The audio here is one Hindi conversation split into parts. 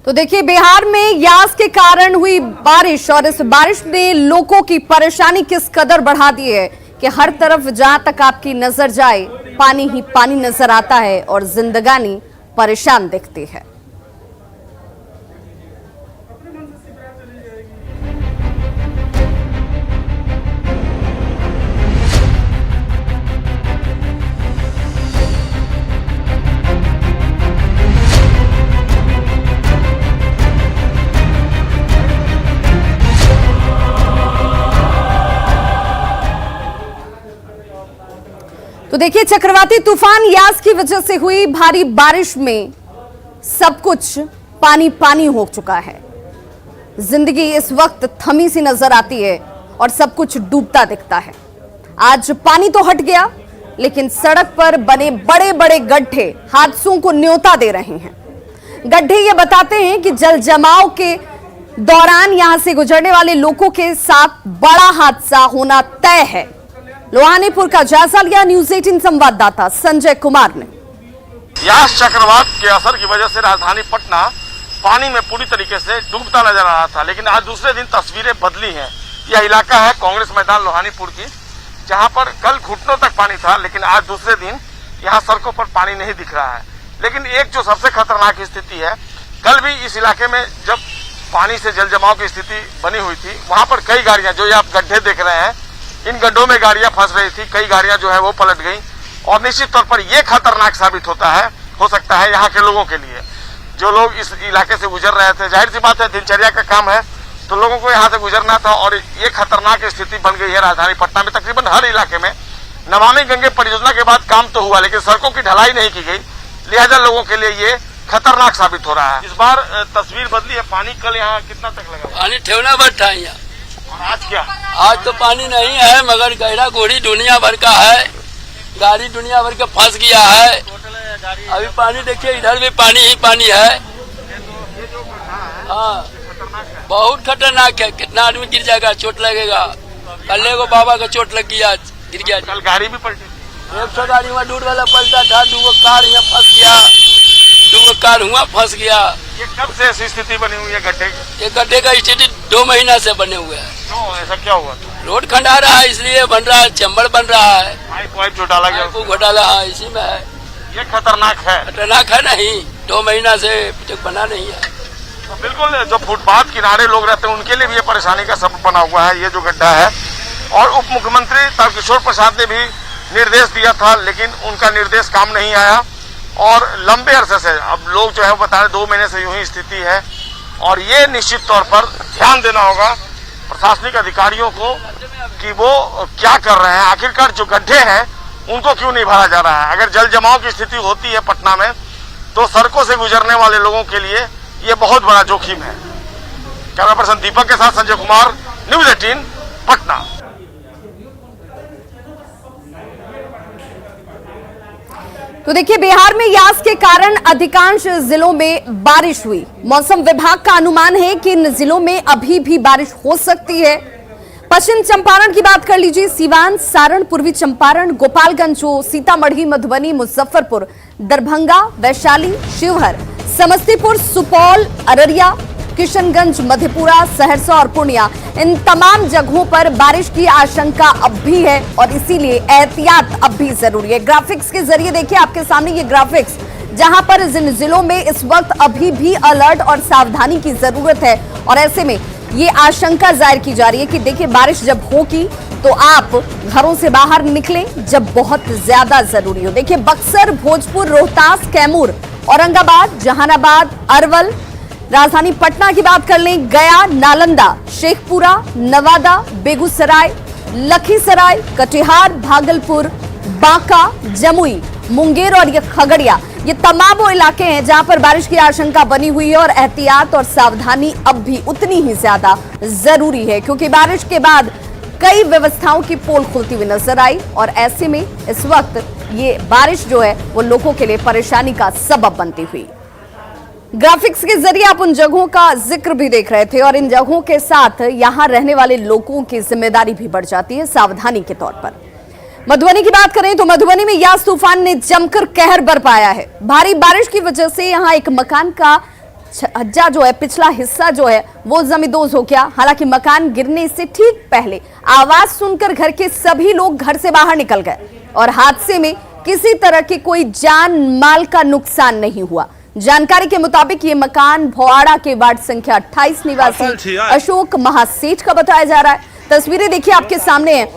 तो देखिए, बिहार में यास के कारण हुई बारिश और इस बारिश ने लोगों की परेशानी किस कदर बढ़ा दी है कि हर तरफ जहां तक आपकी नजर जाए पानी ही पानी नजर आता है और जिंदगानी परेशान दिखती है। तो देखिए, चक्रवाती तूफान यास की वजह से हुई भारी बारिश में सब कुछ पानी पानी हो चुका है। जिंदगी इस वक्त थमी सी नजर आती है और सब कुछ डूबता दिखता है। आज पानी तो हट गया, लेकिन सड़क पर बने बड़े बड़े गड्ढे हादसों को न्योता दे रहे हैं। गड्ढे ये बताते हैं कि जल जमाव के दौरान यहां से गुजरने वाले लोगों के साथ बड़ा हादसा होना तय है। लोहानीपुर का जायजा लिया न्यूज़ 18 संवाददाता संजय कुमार ने। यास चक्रवात के असर की वजह से राजधानी पटना पानी में पूरी तरीके से डूबता नजर आ रहा था, लेकिन आज दूसरे दिन तस्वीरें बदली हैं। यह इलाका है कांग्रेस मैदान लोहानीपुर की, जहां पर कल घुटनों तक पानी था, लेकिन आज दूसरे दिन यहां सड़कों पर पानी नहीं दिख रहा है। लेकिन एक जो सबसे खतरनाक स्थिति है, कल भी इस इलाके में जब पानी से जल जमाव की स्थिति बनी हुई थी, वहां पर कई गाड़ियां, जो ये आप गड्ढे देख रहे हैं, इन गड्ढों में गाड़ियां फंस रही थी। कई गाड़ियां जो है वो पलट गई और निश्चित तौर पर यह खतरनाक साबित हो सकता है यहाँ के लोगों के लिए। जो लोग इस इलाके से गुजर रहे थे, जाहिर सी बात है दिनचर्या का काम है, तो लोगों को यहाँ से गुजरना था और ये खतरनाक स्थिति बन गई है राजधानी पटना में। तकरीबन हर इलाके में नमामि गंगे परियोजना के बाद काम तो हुआ, लेकिन सड़कों की ढलाई नहीं की गई, लिहाजा लोगों के लिए ये खतरनाक साबित हो रहा है। इस बार तस्वीर बदली है। पानी कल यहाँ कितना तक लगा? पानी ठेवना बैठा है यहाँ। और आज क्या? आज तो पानी नहीं है, मगर गहरा गोढ़ी दुनिया भर का है। गाड़ी दुनिया भर के फंस गया है। अभी पानी देखिए, इधर भी पानी ही पानी है। हाँ, बहुत खतरनाक है। कितना आदमी गिर जाएगा, चोट लगेगा। कल को बाबा का चोट लग गया, गिर गया। कल गाड़ी भी पलटी। 100 गाड़ी वहाँ दूर वाला पलटा था। 2 कार यहाँ फंस गया, 2 कार हुआ फंस गया। ये कब से ऐसी स्थिति बनी हुई है गड्ढे की? ये गड्ढे का स्थिति 2 महीना से बने हुए है। क्यों ऐसा क्या हुआ? रोड खंडा रहा है, इसलिए बन रहा है, चैम्बर बन रहा है। पाइप जो डाला गया घोटाला है, इसी में है। ये खतरनाक है। खतरनाक है नहीं, 2 महीना से तक बना नहीं है। तो बिल्कुल, जो फुटपाथ किनारे लोग रहते हैं उनके लिए भी ये परेशानी का सबब बना हुआ है ये जो गड्ढा है। और उप मुख्यमंत्री तारकिशोर प्रसाद ने भी निर्देश दिया था, लेकिन उनका निर्देश काम नहीं आया और लंबे अरसे से अब लोग जो है बता रहे 2 महीने से यूं ही स्थिति है। और ये निश्चित तौर पर ध्यान देना होगा प्रशासनिक अधिकारियों को कि वो क्या कर रहे हैं। आखिरकार जो गड्ढे हैं उनको क्यों नहीं भरा जा रहा है? अगर जल जमाव की स्थिति होती है पटना में, तो सड़कों से गुजरने वाले लोगों के लिए ये बहुत बड़ा जोखिम है। कैमरा पर्सन दीपक के साथ संजय कुमार, न्यूज़ 18 पटना। तो देखिए, बिहार में यास के कारण अधिकांश जिलों में बारिश हुई। मौसम विभाग का अनुमान है कि इन जिलों में अभी भी बारिश हो सकती है। पश्चिम चंपारण की बात कर लीजिए, सीवान, सारण, पूर्वी चंपारण, गोपालगंज, सीतामढ़ी, मधुबनी, मुजफ्फरपुर, दरभंगा, वैशाली, शिवहर, समस्तीपुर, सुपौल, अररिया, किशनगंज, मधेपुरा, सहरसा और पूर्णिया, इन तमाम जगहों पर बारिश की आशंका अब भी है और इसीलिए एहतियात अब भी जरूरी है। ग्राफिक्स के जरिए देखिए आपके सामने ये ग्राफिक्स, जहां पर जिन जिलों में इस वक्त अभी भी अलर्ट और सावधानी की जरूरत है और ऐसे में ये आशंका जाहिर की जा रही है कि देखिए, बारिश जब होगी तो आप घरों से बाहर निकलें जब बहुत ज्यादा जरूरी हो। देखिए, बक्सर, भोजपुर, रोहतास, कैमूर, औरंगाबाद, जहानाबाद, अरवल, राजधानी पटना की बात कर लें, गया, नालंदा, शेखपुरा, नवादा, बेगूसराय, लखीसराय, कटिहार, भागलपुर, बांका, जमुई, मुंगेर और ये खगड़िया, ये तमाम वो इलाके हैं जहां पर बारिश की आशंका बनी हुई है और एहतियात और सावधानी अब भी उतनी ही ज्यादा जरूरी है, क्योंकि बारिश के बाद कई व्यवस्थाओं की पोल खुलती हुई नजर आई और ऐसे में इस वक्त ये बारिश जो है वो लोगों के लिए परेशानी का सबब बनती हुई। ग्राफिक्स के जरिए आप उन जगहों का जिक्र भी देख रहे थे और इन जगहों के साथ यहां रहने वाले लोगों की जिम्मेदारी भी बढ़ जाती है सावधानी के तौर पर। मधुबनी की बात करें तो मधुबनी में यास तूफान ने जमकर कहर बरपाया है। भारी बारिश की वजह से यहां एक मकान का छज्जा जो है, पिछला हिस्सा जो है वो जमींदोज हो गया। हालांकि मकान गिरने से ठीक पहले आवाज सुनकर घर के सभी लोग घर से बाहर निकल गए और हादसे में किसी तरह के कोई जान माल का नुकसान नहीं हुआ। जानकारी के मुताबिक ये मकान भोआड़ा के वार्ड संख्या 28 निवासी अशोक महासेठ का बताया जा रहा है। तस्वीरें देखिए आपके सामने हैं।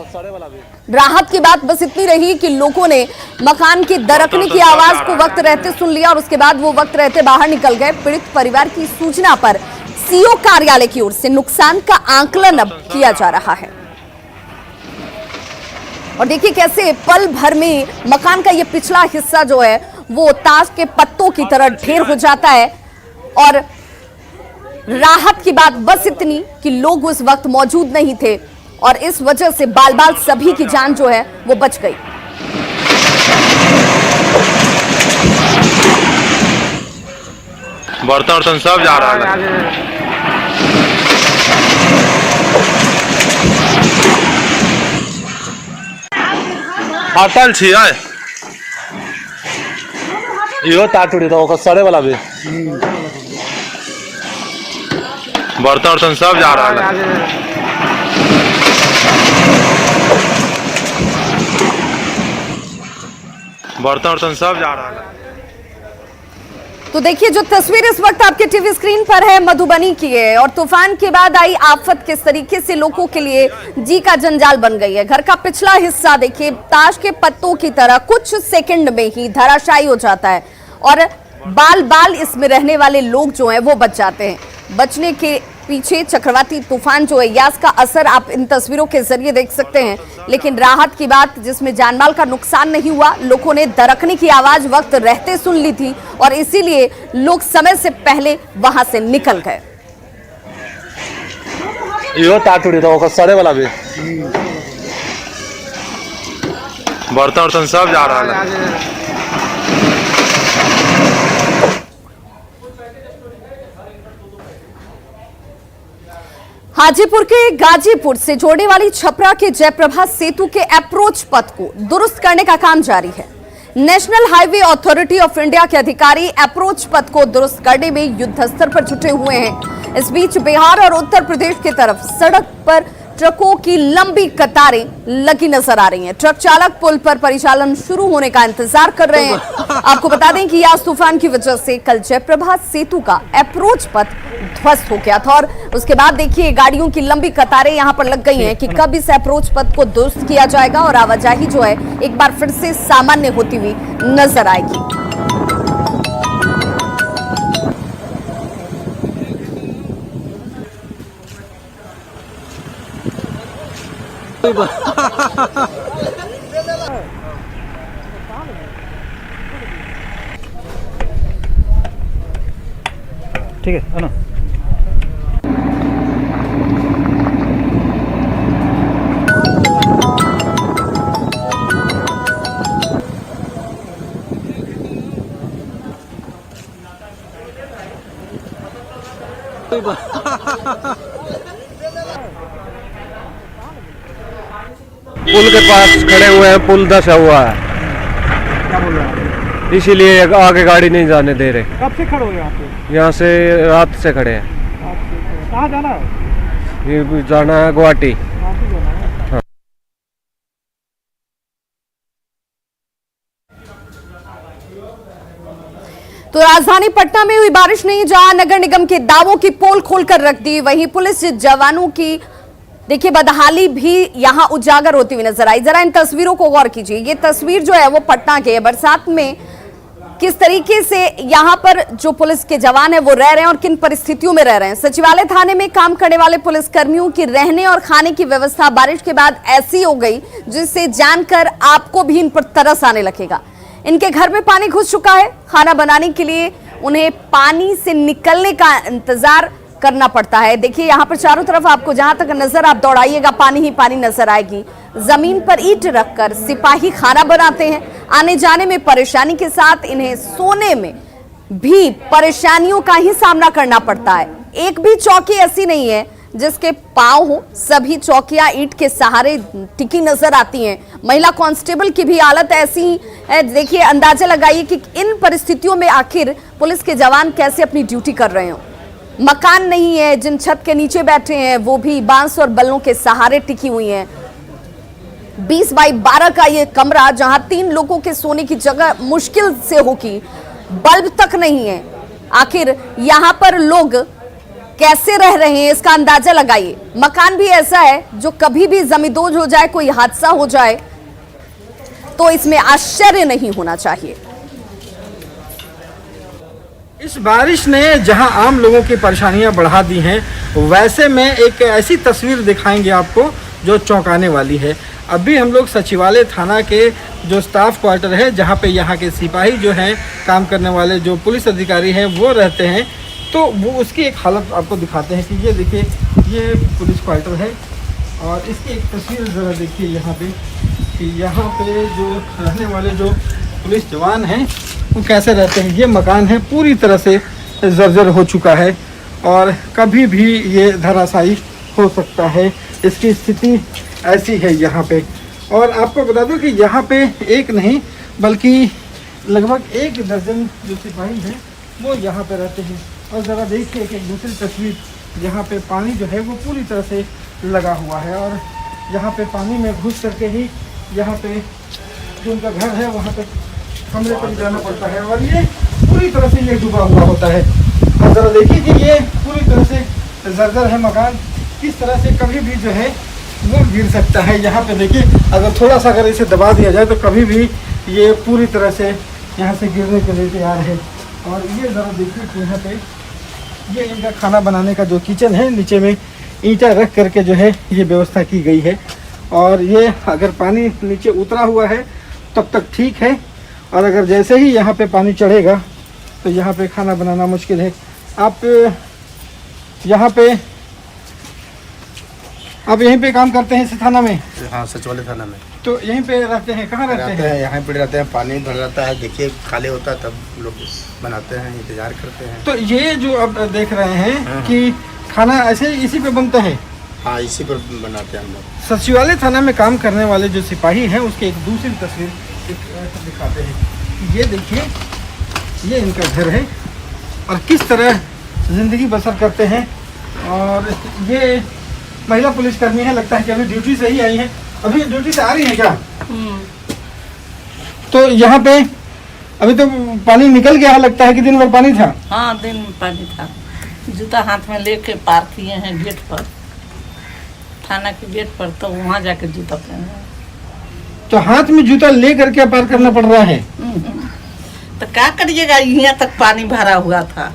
राहत की बात बस इतनी रही कि लोगों ने मकान की दरकने की आवाज को वक्त रहते सुन लिया और उसके बाद वो वक्त रहते बाहर निकल गए। पीड़ित परिवार की सूचना पर सीओ कार्यालय की ओर से नुकसान का आकलन अब किया जा रहा है। और देखिए कैसे पल भर में मकान का ये पिछला हिस्सा जो है वो ताश के पत्तों की तरह ढेर हो जाता है। और राहत की बात बस इतनी कि लोग उस वक्त मौजूद नहीं थे और इस वजह से बाल बाल सभी की जान जो है वो बच गई। बर्तन वर्तन सब जा रहा है। फाटल छियै इहो टाटुड़ी तो ओकर सड़े वाला भी बर्तन वर्तन सब जा रहा है। बर्तन वर्तन सब जा रहा है। तो देखिए जो तस्वीर इस वक्त आपके टीवी स्क्रीन पर है मधुबनी की है और तूफान के बाद आई आफत किस तरीके से लोगों के लिए जी का जंजाल बन गई है। घर का पिछला हिस्सा देखिए ताश के पत्तों की तरह कुछ सेकंड में ही धराशायी हो जाता है और बाल बाल इसमें रहने वाले लोग जो हैं वो बच जाते हैं। बचने के पीछे चक्रवाती तूफान जो है यास का असर आप इन तस्वीरों के जरिए देख सकते हैं। लेकिन राहत की बात जिसमें जानमाल का नुकसान नहीं हुआ, लोगों ने दरकने की आवाज वक्त रहते सुन ली थी और इसीलिए लोग समय से पहले वहां से निकल गए। इहो टाटुड़ी तो ओकर सड़े वाला भी बर्तन वर्तन सब जा रहा है। हाजीपुर के गाजीपुर से जोड़ने वाली छपरा के जयप्रभा सेतु के अप्रोच पथ को दुरुस्त करने का काम जारी है। National highway authority of India के अधिकारी अप्रोच पथ को दुरुस्त करने में युद्ध स्तर पर जुटे हुए हैं। इस बीच बिहार और उत्तर प्रदेश की तरफ सड़क पर ट्रकों की लंबी कतारें लगी नजर आ रही हैं। ट्रक चालक पुल पर परिचालन शुरू होने का इंतजार कर रहे हैं। आपको बता दें कि यास तूफान की वजह से कल जयप्रभा सेतु का अप्रोच पथ ध्वस्त हो गया था और उसके बाद देखिए गाड़ियों की लंबी कतारें यहां पर लग गई हैं कि कब इस अप्रोच पथ को दुरुस्त किया जाएगा और आवाजाही जो है एक बार फिर से सामान्य होती हुई नजर आएगी। ठीक है ना। पुल के पास खड़े हुए हैं, पुल धंसा हुआ है। क्या बोल रहे हैं? इसीलिए आगे गाड़ी नहीं जाने दे रहे। कब से खड़े हो यहाँ पे? यहाँ से रात से खड़े हैं। कहाँ जाना है? ये जाना है गुवाहाटी। तो राजधानी पटना में हुई बारिश ने जहां नगर निगम के दावों की पोल खोलकर रख दी, वहीं पुलिस जवानों की देखिए बदहाली भी यहां उजागर होती हुई नजर आई। जरा इन तस्वीरों को गौर कीजिए। ये तस्वीर जो है वो पटना के है। बरसात में किस तरीके से यहां पर जो पुलिस के जवान है वो रह रहे हैं और किन परिस्थितियों में रह रहे हैं। सचिवालय थाने में काम करने वाले पुलिसकर्मियों की रहने और खाने की व्यवस्था बारिश के बाद ऐसी हो गई जिससे जानकर आपको भी इन पर तरस आने लगेगा। इनके घर में पानी घुस चुका है। खाना बनाने के लिए उन्हें पानी से निकलने का इंतजार करना पड़ता है। देखिए यहाँ पर चारों तरफ आपको जहां तक नजर आप दौड़ाइएगा पानी ही पानी नजर आएगी। जमीन पर ईंट रखकर सिपाही खाना बनाते हैं। आने जाने में परेशानी के साथ इन्हें सोने में भी परेशानियों का ही सामना करना पड़ता है। एक भी चौकी ऐसी नहीं है जिसके पांव हो, सभी चौकियां ईंट के सहारे टिकी नजर आती हैं। महिला कांस्टेबल की भी हालत ऐसी है। देखिए, अंदाजा लगाइए कि इन परिस्थितियों में आखिर पुलिस के जवान कैसे अपनी ड्यूटी कर रहे हो। मकान नहीं है, जिन छत के नीचे बैठे हैं वो भी बांस और बल्लों के सहारे टिकी हुई हैं। 20 बाई 12 का ये कमरा, जहां 3 लोगों के सोने की जगह मुश्किल से होगी, बल्ब तक नहीं है। आखिर यहां पर लोग कैसे रह रहे हैं, इसका अंदाजा लगाइए। मकान भी ऐसा है जो कभी भी जमींदोज हो जाए, कोई हादसा हो जाए तो इसमें आश्चर्य नहीं होना चाहिए। इस बारिश ने जहां आम लोगों की परेशानियां बढ़ा दी हैं, वैसे में एक ऐसी तस्वीर दिखाएंगे आपको जो चौंकाने वाली है। अभी हम लोग सचिवालय थाना के जो स्टाफ क्वार्टर है, जहां पे यहाँ के सिपाही जो हैं, काम करने वाले जो पुलिस अधिकारी हैं वो रहते हैं, तो वो उसकी एक हालत आपको दिखाते हैं कि ये देखिए, ये पुलिस क्वार्टर है और इसकी एक तस्वीर ज़रा देखिए यहाँ पे कि यहाँ पे जो रहने वाले जो पुलिस जवान हैं वो कैसे रहते हैं। ये मकान है पूरी तरह से जर्जर हो चुका है और कभी भी ये धराशायी हो सकता है। इसकी स्थिति ऐसी है यहाँ पे। और आपको बता दूं कि यहाँ पे एक नहीं बल्कि लगभग 1 दर्जन जो सिपाही हैं वो यहाँ पे रहते हैं। और ज़रा देखिए कि एक दूसरी तस्वीर, यहाँ पे पानी जो है वो पूरी तरह से लगा हुआ है और यहाँ पे पानी में घुस करके ही यहाँ पे जो उनका घर है वहाँ पे कमरे पर जाना पड़ता है और ये पूरी तरह से ये डूबा हुआ होता है। और ज़रा देखिए कि ये पूरी तरह से जर्जर है मकान, किस तरह से कभी भी जो है वो गिर सकता है। यहाँ पे देखिए, अगर थोड़ा सा अगर इसे दबा दिया जाए तो कभी भी ये पूरी तरह से यहाँ से गिरने के लिए तैयार है। और ये ज़रा देखिए कि यहाँ पे ये इनका खाना बनाने का जो किचन है, नीचे में ईंटा रख करके जो है ये व्यवस्था की गई है। और ये अगर पानी नीचे उतरा हुआ है तब तक ठीक है, और अगर जैसे ही यहाँ पे पानी चढ़ेगा तो यहाँ पे खाना बनाना मुश्किल है। आप यहीं पे काम करते हैं इस थाना में? हाँ, सचिवालय थाना में। तो यहीं पे रहते हैं? कहाँ रहते हैं? यहाँ पे रहते हैं। पानी भर जाता है, देखिए खाली होता है तब लोग बनाते हैं, इंतजार करते हैं। तो ये जो अब देख रहे हैं कि खाना ऐसे इसी पे बनता है? हाँ, इसी पर बनाते हैं हम लोग। सचिवालय थाना में काम करने वाले जो सिपाही हैं उसकी एक दूसरी तस्वीर दिखाते हैं। ये देखिए, ये इनका घर है और किस तरह जिंदगी बसर करते हैं। और ये महिला पुलिसकर्मी है, लगता है कि अभी ड्यूटी से ही आई है। अभी ड्यूटी से आ रही है क्या? तो यहाँ पे अभी तो पानी निकल गया, लगता है कि दिन भर पानी था। हाँ, दिन में पानी था। जूता हाथ में लेके पार किए हैं गेट पर, थाना के गेट पर, तो वहाँ जाके जूता पहने। तो हाथ में जूता ले करके पार करना पड़ रहा है। तो क्या करिएगा, यहाँ तक पानी भरा हुआ था।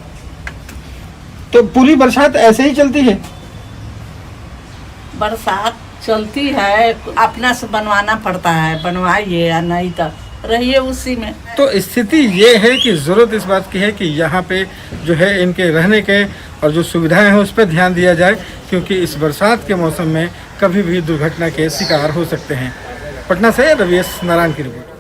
तो पूरी बरसात ऐसे ही चलती है? बरसात चलती है, अपना से बनवाना पड़ता है, बनवाइए या नहीं तो रहिए उसी में। तो स्थिति ये है कि ज़रूरत इस बात की है कि यहाँ पे जो है इनके रहने के और जो सुविधाएं हैं उस पर ध्यान दिया जाए, क्योंकि इस बरसात के मौसम में कभी भी दुर्घटना के शिकार हो सकते हैं। पटना से रविश नारायण की रिपोर्ट।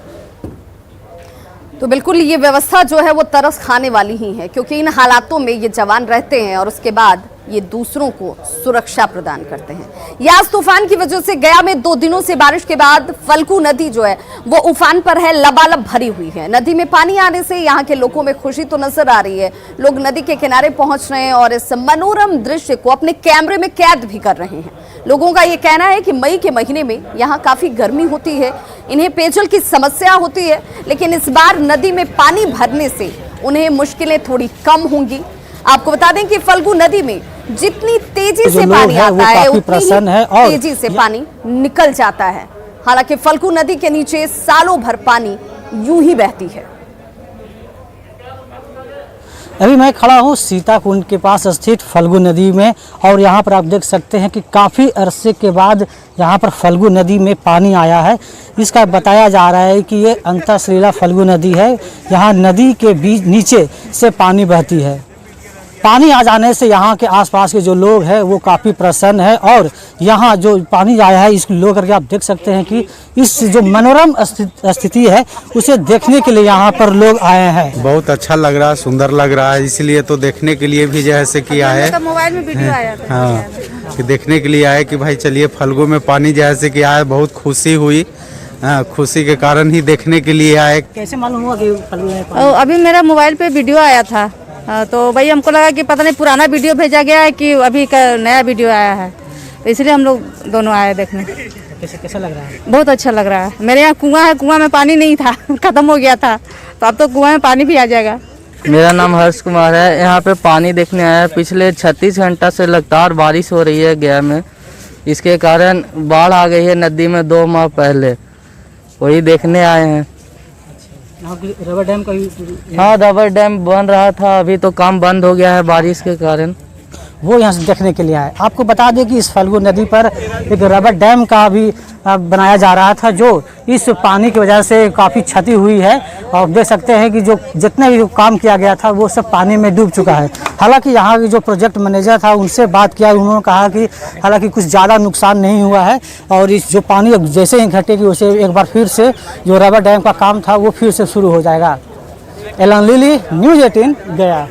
तो बिल्कुल ये व्यवस्था जो है वो तरस खाने वाली ही है, क्योंकि इन हालातों में ये जवान रहते हैं और उसके बाद ये दूसरों को सुरक्षा प्रदान करते हैं। यास तूफान की वजह से गया में 2 दिनों से बारिश के बाद फल्गु नदी जो है वो उफान पर है, लबालब भरी हुई है। नदी में पानी आने से यहाँ के लोगों में खुशी तो नजर आ रही है। लोग नदी के किनारे पहुंच रहे हैं और इस मनोरम दृश्य को अपने कैमरे में कैद भी कर रहे हैं। लोगों का ये कहना है कि मई के महीने में यहाँ काफी गर्मी होती है, इन्हें पेयजल की समस्या होती है, लेकिन इस बार नदी में पानी भरने से उन्हें मुश्किलें थोड़ी कम होंगी। आपको बता दें कि फल्गु नदी में जितनी तेजी से पानी आता है उतनी ही तेजी से पानी निकल जाता है। हालांकि फल्गु नदी के नीचे सालों भर पानी यूं ही बहती है। अभी मैं खड़ा हूँ सीताकुंड के पास स्थित फल्गु नदी में और यहाँ पर आप देख सकते हैं कि काफ़ी अरसे के बाद यहाँ पर फल्गु नदी में पानी आया है। इसका बताया जा रहा है कि ये अंतःसलीला फल्गु नदी है। यहाँ नदी के बीच नीचे से पानी बहती है। पानी आ जाने से यहाँ के आसपास के जो लोग हैं वो काफ़ी प्रसन्न है, और यहाँ जो पानी आया है इसको लो करके आप देख सकते हैं कि इस जो मनोरम स्थिति है उसे देखने के लिए यहाँ पर लोग आए हैं। बहुत अच्छा लग रहा है, सुंदर लग रहा है, इसलिए तो देखने के लिए भी जैसे कि आए, मोबाइल में वीडियो आया था। हाँ, कि देखने के लिए आए कि भाई चलिए फल्गु में पानी जैसे कि आए, बहुत खुशी हुई। हाँ, खुशी के कारण ही देखने के लिए आए। कैसे मालूम हुआ कि फल्गु में पानी? अभी मेरा मोबाइल पे वीडियो आया था, तो भाई हमको लगा कि पता नहीं पुराना वीडियो भेजा गया है कि अभी का नया वीडियो आया है, तो इसलिए हम लोग दोनों आए देखने। कैसा लग रहा है? बहुत अच्छा लग रहा है। मेरे यहाँ कुआं है, कुआं में पानी नहीं था, खत्म हो गया था, तो अब तो कुआं में पानी भी आ जाएगा। मेरा नाम हर्ष कुमार है, यहाँ पे पानी देखने आया है। पिछले 36 घंटा से लगातार बारिश हो रही है गया में, इसके कारण बाढ़ आ गई है नदी में 2 माह पहले, वही देखने आए हैं। रबर डैम का हाँ, रबर डैम बन रहा था, अभी तो काम बंद हो गया है बारिश के कारण। वो यहाँ से देखने के लिए आए। आपको बता दें कि इस फल्गु नदी पर एक रबर डैम का भी बनाया जा रहा था, जो इस पानी की वजह से काफ़ी क्षति हुई है, और देख सकते हैं कि जो जितने भी काम किया गया था वो सब पानी में डूब चुका है। हालांकि यहाँ की जो प्रोजेक्ट मैनेजर था उनसे बात किया, उन्होंने कहा कि हालांकि कुछ ज़्यादा नुकसान नहीं हुआ है, और इस जो पानी जैसे ही घटेगी उसे एक बार फिर से जो रबर डैम का काम था वो फिर से शुरू हो जाएगा। एलन लिली, न्यूज़ 18 गया।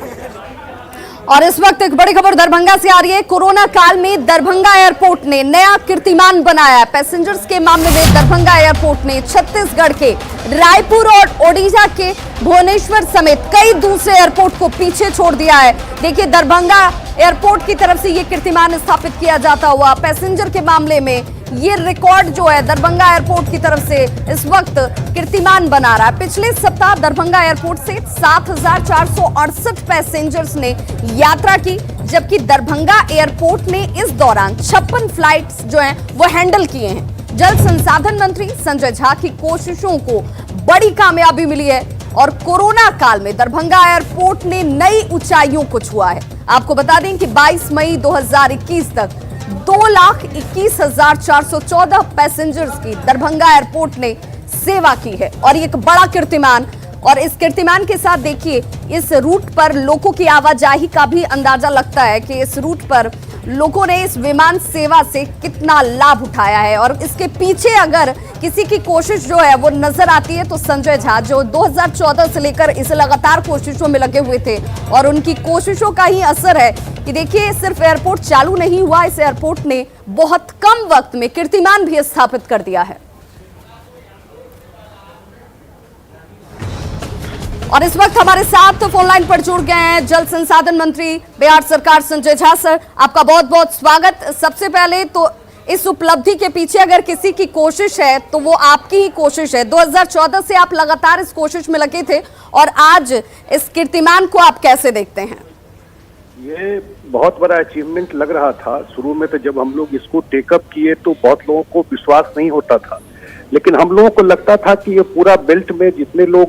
और इस वक्त एक बड़ी खबर दरभंगा से आ रही है। कोरोना काल में दरभंगा एयरपोर्ट ने नया कीर्तिमान बनाया है। पैसेंजर्स के मामले में दरभंगा एयरपोर्ट ने छत्तीसगढ़ के रायपुर और ओडिशा के भुवनेश्वर समेत कई दूसरे एयरपोर्ट को पीछे छोड़ दिया है। देखिए, दरभंगा एयरपोर्ट की तरफ से ये कीर्तिमान स्थापित किया जाता हुआ पैसेंजर के मामले में ये रिकॉर्ड जो है दरभंगा एयरपोर्ट की तरफ से इस वक्त कीर्तिमान बना रहा है। पिछले सप्ताह दरभंगा एयरपोर्ट से 7,468 पैसेंजर्स ने यात्रा की, जबकि दरभंगा एयरपोर्ट ने इस दौरान 56 फ्लाइट्स जो हैं वो हैंडल किए हैं। जल संसाधन मंत्री संजय झा की कोशिशों को बड़ी कामयाबी मिली है, और कोरोना काल में दरभंगा एयरपोर्ट ने नई ऊंचाइयों को छुआ है। आपको बता दें कि 22 मई 2021 तक 2,21,414 पैसेंजर्स की दरभंगा एयरपोर्ट ने सेवा की है, और एक बड़ा कीर्तिमान। और इस कीर्तिमान के साथ देखिए, इस रूट पर लोगों की आवाजाही का भी अंदाजा लगता है कि इस रूट पर लोगों ने इस विमान सेवा से कितना लाभ उठाया है। और इसके पीछे अगर किसी की कोशिश जो है वो नजर आती है तो संजय झा, जो 2014 से लेकर इस लगातार कोशिशों में लगे हुए थे, और उनकी कोशिशों का ही असर है कि देखिए सिर्फ एयरपोर्ट चालू नहीं हुआ, इस एयरपोर्ट ने बहुत कम वक्त में कीर्तिमान भी स्थापित कर दिया है। और इस वक्त हमारे साथ फोन लाइन पर जुड़ गए हैं जल संसाधन मंत्री बिहार सरकार संजय झा। सर, आपका बहुत बहुत स्वागत। सबसे पहले तो इस उपलब्धि के पीछे अगर किसी की कोशिश है तो वो आपकी ही कोशिश है। 2014 से आप लगातार इस कोशिश में लगे थे, और आज इस कीर्तिमान को आप कैसे देखते हैं? ये बहुत बड़ा अचीवमेंट लग रहा था। शुरू में तो जब हम लोग इसको टेकअप किए तो बहुत लोगों को विश्वास नहीं होता था, लेकिन हम लोगों को लगता था कि ये पूरा बेल्ट में जितने लोग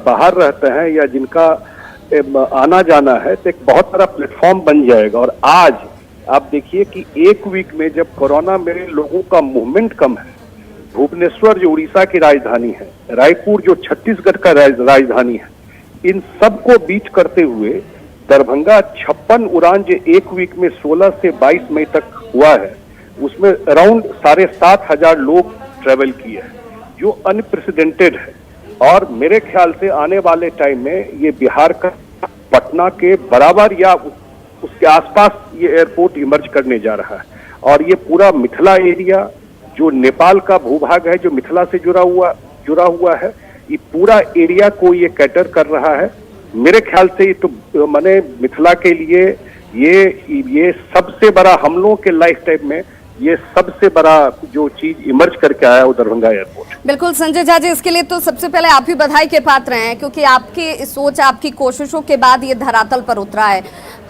बाहर रहते हैं या जिनका आना जाना है तो एक बहुत बड़ा प्लेटफॉर्म बन जाएगा। और आज आप देखिए कि एक वीक में जब कोरोना में लोगों का मूवमेंट कम है, भुवनेश्वर जो उड़ीसा की राजधानी है, रायपुर जो छत्तीसगढ़ का राजधानी है, इन सब को बीट करते हुए दरभंगा 56 उड़ान जो एक वीक में 16 से 22 मई तक हुआ है, उसमें अराउंड 7,500 लोग ट्रेवल किए हैं, जो अनप्रेसिडेंटेड है। और मेरे ख्याल से आने वाले टाइम में ये बिहार का पटना के बराबर या उसके आसपास ये एयरपोर्ट इमर्ज करने जा रहा है। और ये पूरा मिथिला एरिया जो नेपाल का भूभाग है, जो मिथिला से जुड़ा हुआ है, ये पूरा एरिया को ये कैटर कर रहा है। मेरे ख्याल से ये तो माने मिथिला के लिए ये सबसे बड़ा, हम लोगों के लाइफ टाइम में ये सबसे बड़ा जो चीज इमर्ज करके आया वो दरभंगा एयरपोर्ट। बिल्कुल संजय झा जी, इसके लिए तो सबसे पहले आप ही बधाई के पात्र हैं, क्योंकि आपकी सोच, आपकी कोशिशों के बाद ये धरातल पर उतरा है।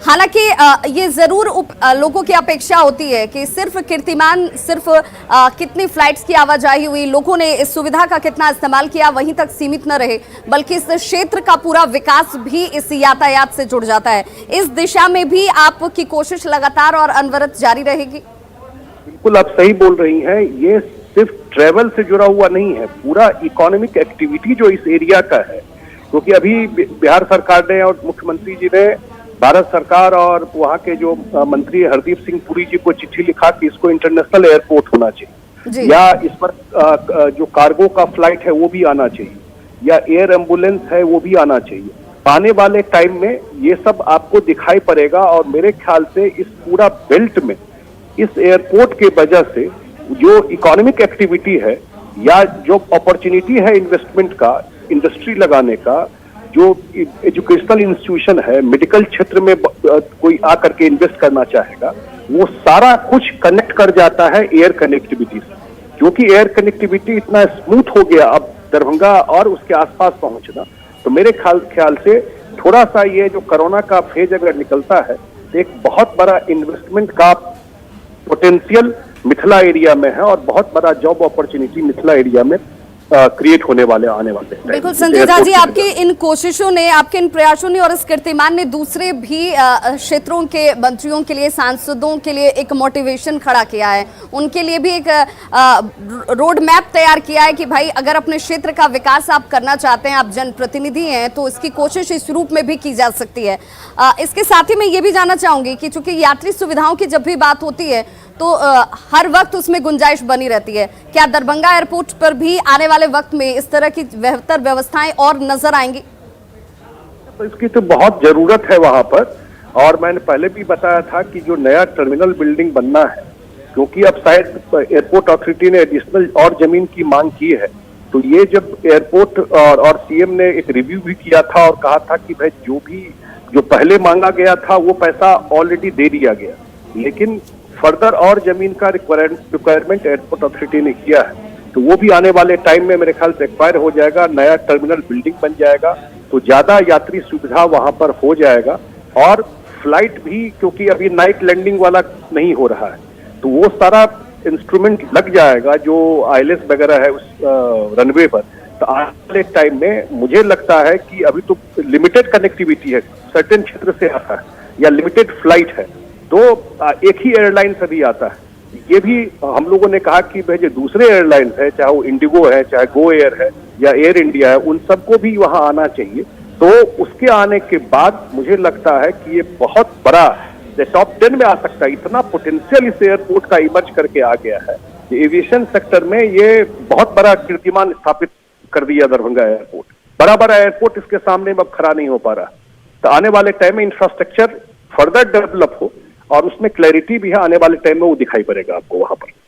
हालांकि ये जरूर लोगों की अपेक्षा होती है कि सिर्फ कीर्तिमान, सिर्फ कितनी फ्लाइट्स की आवाजाही हुई, लोगों ने इस सुविधा का कितना इस्तेमाल किया, वहीं तक सीमित न रहे, बल्कि इस क्षेत्र का पूरा विकास भी इस यातायात से जुड़ जाता है। इस दिशा में भी आपकी कोशिश लगातार और अनवरत जारी रहेगी? बिल्कुल, आप सही बोल रही हैं। ये सिर्फ ट्रेवल से जुड़ा हुआ नहीं है, पूरा इकोनॉमिक एक्टिविटी जो इस एरिया का है, क्योंकि अभी बिहार सरकार ने और मुख्यमंत्री जी ने भारत सरकार और वहाँ के जो मंत्री हरदीप सिंह पुरी जी को चिट्ठी लिखा कि इसको इंटरनेशनल एयरपोर्ट होना चाहिए, या इस पर जो कार्गो का फ्लाइट है वो भी आना चाहिए, या एयर एम्बुलेंस है वो भी आना चाहिए। आने वाले टाइम में ये सब आपको दिखाई पड़ेगा और मेरे ख्याल से इस पूरा बेल्ट में इस एयरपोर्ट के वजह से जो इकोनॉमिक एक्टिविटी है या जो अपॉर्चुनिटी है इन्वेस्टमेंट का, इंडस्ट्री लगाने का, जो एजुकेशनल इंस्टीट्यूशन है, मेडिकल क्षेत्र में कोई आकर के इन्वेस्ट करना चाहेगा, वो सारा कुछ कनेक्ट कर जाता है एयर कनेक्टिविटी से, क्योंकि एयर कनेक्टिविटी इतना स्मूथ हो गया अब दरभंगा और उसके आसपास पहुंचना। तो मेरे ख्याल से थोड़ा सा ये जो कोरोना का फेज अगर निकलता है तो एक बहुत बड़ा इन्वेस्टमेंट का पोटेंशियल मिथिला एरिया में है और बहुत बड़ा जॉब अपॉर्चुनिटी मिथिला एरिया में क्रिएट होने वाले आने वाले। बिल्कुल संजय झा जी, आपकी इन कोशिशों ने, आपके इन प्रयासों ने और इस कीर्तिमान ने दूसरे भी क्षेत्रों के मंत्रियों के लिए, सांसदों के लिए एक मोटिवेशन खड़ा किया है, उनके लिए भी एक रोड मैप तैयार किया है कि भाई अगर अपने क्षेत्र का विकास आप करना चाहते हैं, आप जनप्रतिनिधि हैं, तो इसकी कोशिश इस रूप में भी की जा सकती है। इसके साथ ही मैं ये भी जानना चाहूंगी कि चूंकि यात्री सुविधाओं की जब भी बात होती है तो हर वक्त उसमें गुंजाइश बनी रहती है, क्या दरभंगा एयरपोर्ट पर भी आने वाले वक्त में इस तरह की बेहतर व्यवस्थाएं और नजर आएंगी? तो इसकी तो बहुत जरूरत है वहां पर, और मैंने पहले भी बताया था कि जो नया टर्मिनल बिल्डिंग बनना है, क्योंकि अब शायद एयरपोर्ट अथॉरिटी ने एडिशनल और जमीन की मांग की है, तो ये जब एयरपोर्ट और सीएम ने एक रिव्यू भी किया था और कहा था कि भाई जो पहले मांगा गया था वो पैसा ऑलरेडी दे दिया गया, लेकिन फर्दर और जमीन का रिक्वायरमेंट एयरपोर्ट अथॉरिटी ने किया है, तो वो भी आने वाले टाइम में मेरे ख्याल से एक्सपायर हो जाएगा, नया टर्मिनल बिल्डिंग बन जाएगा, तो ज्यादा यात्री सुविधा वहां पर हो जाएगा। और फ्लाइट भी, क्योंकि अभी नाइट लैंडिंग वाला नहीं हो रहा है, तो वो सारा इंस्ट्रूमेंट लग जाएगा जो ILS वगैरह है उस रनवे पर। तो आने वाले टाइम में मुझे लगता है कि अभी तो लिमिटेड कनेक्टिविटी है, सर्टेन क्षेत्र से आता है या लिमिटेड फ्लाइट है, तो एक ही एयरलाइन से भी आता है। ये भी हम लोगों ने कहा कि भाई जो दूसरे एयरलाइंस है, चाहे वो इंडिगो है, चाहे गो एयर है या एयर इंडिया है, उन सबको भी वहां आना चाहिए। तो उसके आने के बाद मुझे लगता है कि ये बहुत बड़ा टॉप 10 में आ सकता है, इतना पोटेंशियल इस एयरपोर्ट का इमर्ज करके आ गया है। एविएशन सेक्टर में ये बहुत बड़ा कीर्तिमान स्थापित कर दिया दरभंगा एयरपोर्ट। बड़ा बड़ा एयरपोर्ट इसके सामने अब खड़ा नहीं हो पा रहा। तो आने वाले टाइम में इंफ्रास्ट्रक्चर फर्दर डेवलप हो और उसमें क्लैरिटी भी है, आने वाले टाइम में वो दिखाई पड़ेगा आपको वहां पर।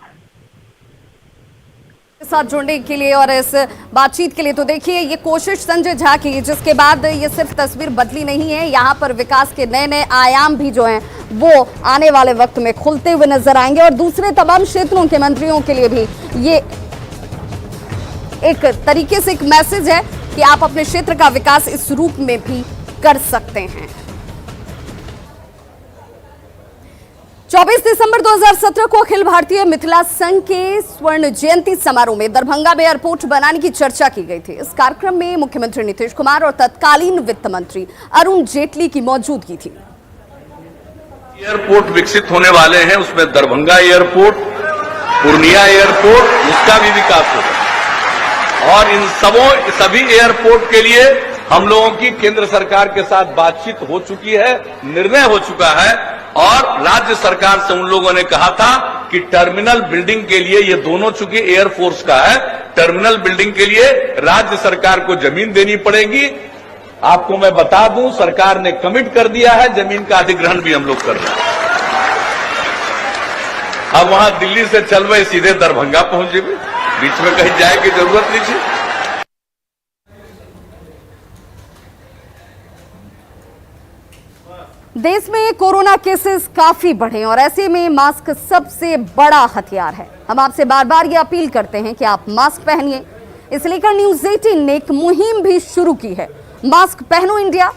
साथ जुड़ने के लिए और इस बातचीत के लिए तो देखिए ये कोशिश संजय झा की, जिसके बाद ये सिर्फ तस्वीर बदली नहीं है, यहाँ पर विकास के नए नए आयाम भी जो हैं वो आने वाले वक्त में खुलते हुए नजर आएंगे और दूसरे तमाम क्षेत्रों के मंत्रियों के लिए भी ये एक तरीके से एक मैसेज है कि आप अपने क्षेत्र का विकास इस रूप में भी कर सकते हैं। 24 दिसंबर 2017 को अखिल भारतीय मिथिला संघ के स्वर्ण जयंती समारोह में दरभंगा में एयरपोर्ट बनाने की चर्चा की गई थी। इस कार्यक्रम में मुख्यमंत्री नीतीश कुमार और तत्कालीन वित्त मंत्री अरुण जेटली की मौजूदगी थी। एयरपोर्ट विकसित होने वाले हैं, उसमें दरभंगा एयरपोर्ट, पूर्णिया एयरपोर्ट, उसका भी विकास होगा और इन सभी एयरपोर्ट के लिए हम लोगों की केंद्र सरकार के साथ बातचीत हो चुकी है, निर्णय हो चुका है और राज्य सरकार से उन लोगों ने कहा था कि टर्मिनल बिल्डिंग के लिए, ये दोनों चूंकि एयरफोर्स का है, टर्मिनल बिल्डिंग के लिए राज्य सरकार को जमीन देनी पड़ेगी। आपको मैं बता दूं, सरकार ने कमिट कर दिया है, जमीन का अधिग्रहण भी हम लोग कर रहे हैं। अब वहां दिल्ली से चल रहे सीधे दरभंगा पहुंचे, बीच में कहीं जाए की जरूरत नहीं थी। देश में कोरोना केसेस काफी बढ़े और ऐसे में मास्क सबसे बड़ा हथियार है। हम आपसे बार बार ये अपील करते हैं कि आप मास्क पहनिए। इस लेकर न्यूज़ 18 ने एक मुहिम भी शुरू की है, मास्क पहनो इंडिया।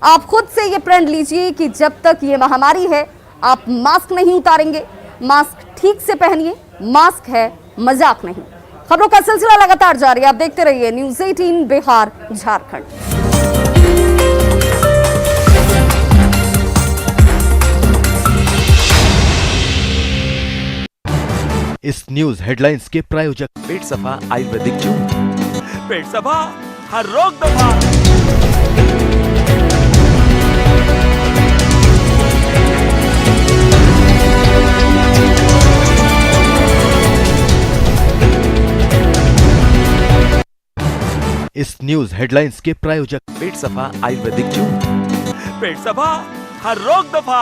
आप खुद से ये प्रण लीजिए कि जब तक ये महामारी है आप मास्क नहीं उतारेंगे। मास्क ठीक से पहनिए, मास्क है मजाक नहीं। खबरों का सिलसिला लगातार जारी है, आप देखते रहिए न्यूज़ 18 बिहार झारखंड। इस न्यूज हेडलाइंस के प्रायोजक पेट सफा आयुर्वेदिक चूर्ण। पेट सफा, हर रोग दफा। इस न्यूज हेडलाइंस के प्रायोजक पेट सफा आयुर्वेदिक जून। पेट सफा हर रोग दफा।